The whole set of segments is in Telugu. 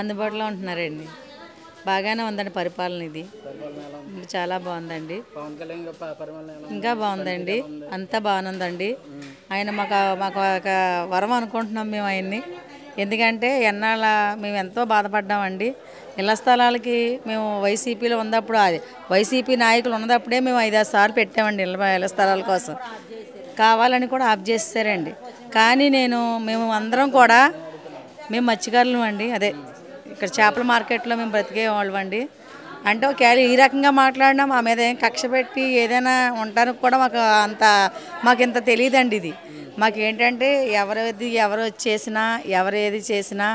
అందుబాటులో ఉంటున్నారండి. బాగానే ఉందండి పరిపాలన ఇది. చాలా బాగుందండి. ఇంకా బాగుందండి. అంతా బాగుందండి. ఆయన మాకు మాకు ఒక వరం అనుకుంటున్నాం మేము ఆయన్ని. ఎందుకంటే ఎన్నాళ్ళ మేము ఎంతో బాధపడ్డామండి. ఇళ్ల స్థలాలకి మేము వైసీపీలో ఉన్నప్పుడు అది వైసీపీ నాయకులు ఉన్నప్పుడే మేము 5-6 సార్లు పెట్టామండి ఇళ్ల స్థలాల కోసం. కావాలని కూడా ఆఫ్ చేసేసారండి. కానీ మేము అందరం కూడా మేము మత్స్యకారులం అండి. అదే ఇక్కడ చేపల మార్కెట్లో మేము బ్రతికేవాళ్ళం అండి. అంటే ఒకవేళ ఈ రకంగా మాట్లాడినా మా మీద ఏం కక్ష పెట్టి ఏదైనా ఉండడానికి కూడా మాకు ఇంత తెలియదండి. ఇది మాకేంటంటే ఎవరు చేసినా ఎవరు ఏది చేసినా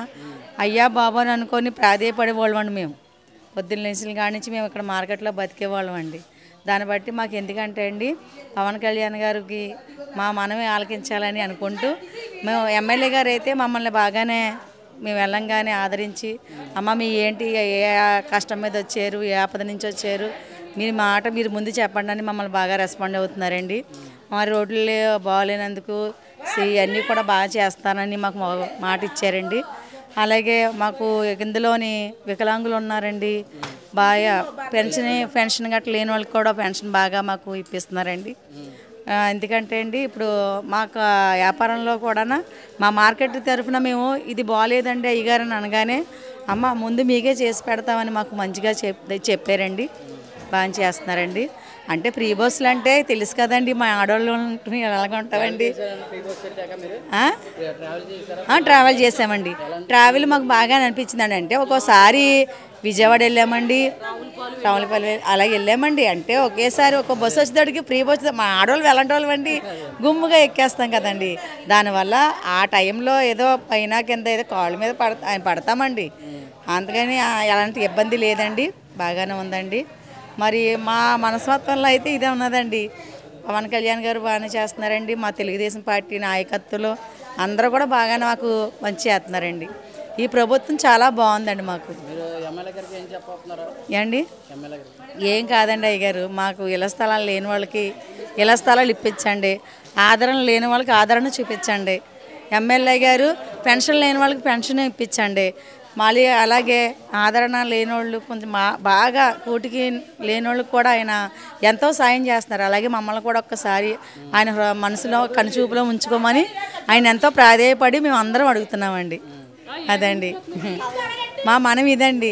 అయ్యా బాబు అని అనుకొని ప్రాధేయపడేవాళ్ళం అండి. మేము పొద్దున్న లేచిన కాడి నుంచి మేము ఇక్కడ మార్కెట్లో బతికేవాళ్ళం అండి. దాన్ని బట్టి మాకు ఎందుకంటే అండి పవన్ కళ్యాణ్ గారికి మా మనమే ఆలకించాలని అనుకుంటూ మేము ఎమ్మెల్యే గారు అయితే మమ్మల్ని బాగానే మేము వెళ్ళంగానే ఆదరించి అమ్మ మీ ఏంటి ఏ కష్టం మీద వచ్చారు, ఏ ఆపద నుంచి వచ్చారు, మీరు ముందు చెప్పండి అని మమ్మల్ని బాగా రెస్పాండ్ అవుతున్నారండి. మా రోడ్లు బాగోలేనందుకు అన్నీ కూడా బాగా చేస్తానని మాకు మాట ఇచ్చారండి. అలాగే మాకు ఇందులోని వికలాంగులు ఉన్నారండి. బాగా పెన్షన్ గట్రా లేని వాళ్ళకి కూడా పెన్షన్ బాగా మాకు ఇప్పిస్తున్నారండి. ఎందుకంటే అండి ఇప్పుడు మాకు వ్యాపారంలో కూడా మా మార్కెట్ తరఫున మేము ఇది బాగోలేదండి అయ్యగారని అనగానే అమ్మ ముందు మీకే చేసి పెడతామని మాకు మంచిగా చెప్పారండి. బాగా చేస్తున్నారండి. అంటే ఫ్రీ బస్సులు అంటే తెలుసు కదండి, మా ఆడవాళ్ళు ఎలాగ ఉంటామండి. ట్రావెల్ చేసామండి. ట్రావెల్ మాకు బాగా అనిపించిందండి. అంటే ఒక్కోసారి విజయవాడ వెళ్ళామండి, రావులపల్లి అలా వెళ్ళామండి. అంటే ఒకేసారి ఒక బస్సు వచ్చేటడికి ఫ్రీ బస్సు మా ఆడవాళ్ళు వెళ్ళంటోళ్ళం అండి గుమ్ముగా ఎక్కేస్తాం కదండి. దానివల్ల ఆ టైంలో ఏదో పైన కింద ఏదో కాళ్ళ మీద పడతామండి. అందుకని ఎలాంటి ఇబ్బంది లేదండి, బాగానే ఉందండి. మరి మా మనస్తత్వంలో అయితే ఇదే ఉన్నదండి. పవన్ కళ్యాణ్ గారు బాగానే చేస్తున్నారండి. మా తెలుగుదేశం పార్టీ నాయకత్వంలో అందరూ కూడా బాగానే మాకు మంచి చేస్తున్నారండి. ఈ ప్రభుత్వం చాలా బాగుందండి. మాకు ఏండి ఏం కాదండి అయ్యగారు, మాకు ఇళ్ల స్థలాలు లేని వాళ్ళకి ఇళ్ల స్థలాలు ఇప్పించండి, ఆదరణ లేని వాళ్ళకి ఆదరణ చూపించండి. ఎమ్మెల్యే గారు పెన్షన్ లేని వాళ్ళకి పెన్షన్ ఇప్పించండి. మళ్ళీ అలాగే ఆదరణ లేనోళ్ళు కొంచెం బాగా కూటికి లేనోళ్ళకి కూడా ఆయన ఎంతో సాయం చేస్తున్నారు. అలాగే మమ్మల్ని కూడా ఒక్కసారి ఆయన మనసులో కనుచూపులో ఉంచుకోమని ఆయన ఎంతో ప్రాధేయపడి మేము అందరం అడుగుతున్నామండి. అదండి మా మనం ఇదండి.